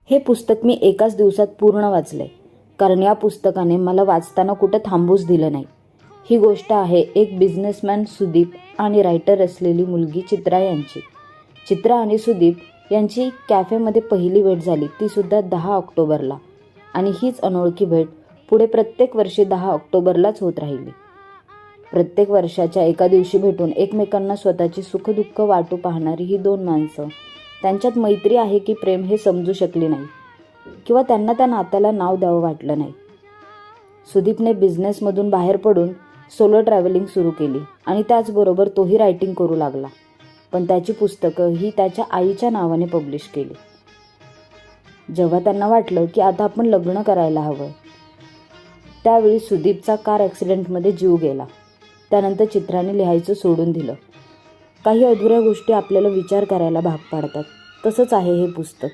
हे पुस्तक मी एकाच दिवसात पूर्ण वाचले, कारण या पुस्तकाने मला वाचताना कुठं थांबूच दिलं नाही. ही गोष्ट आहे एक बिझनेसमॅन सुदीप आणि रायटर असलेली मुलगी चित्रा यांची. चित्रा आणि सुदीप यांची कॅफेमध्ये पहिली भेट झाली, ती सुद्धा 10 ऑक्टोबरला. आणि हीच अनोळखी भेट पुढे प्रत्येक वर्षी 10 ऑक्टोबरलाच होत राहिली. प्रत्येक वर्षाच्या एका दिवशी भेटून एकमेकांना स्वतःची सुखदुःख वाटू पाहणारी ही दोन माणसं, त्यांच्यात मैत्री आहे की प्रेम हे समजू शकली नाही, किंवा त्यांना त्या नात्याला नाव द्यावं वाटलं नाही. सुदीपने बिझनेसमधून बाहेर पडून सोलो ट्रॅव्हलिंग सुरू केली आणि त्याचबरोबर तोही रायटिंग करू लागला. पण त्याची पुस्तकं ही त्याच्या आईच्या नावाने पब्लिश केली. जेव्हा त्यांना वाटलं की आता आपण लग्न करायला हवं, त्यावेळी सुदीपचा कार ॲक्सिडेंटमध्ये जीव गेला. त्यानंतर चित्राने लिहायचं सोडून दिलं. काही अधुऱ्या गोष्टी आपल्याला विचार करायला भाग पाडतात. तसंच आहे हे पुस्तक.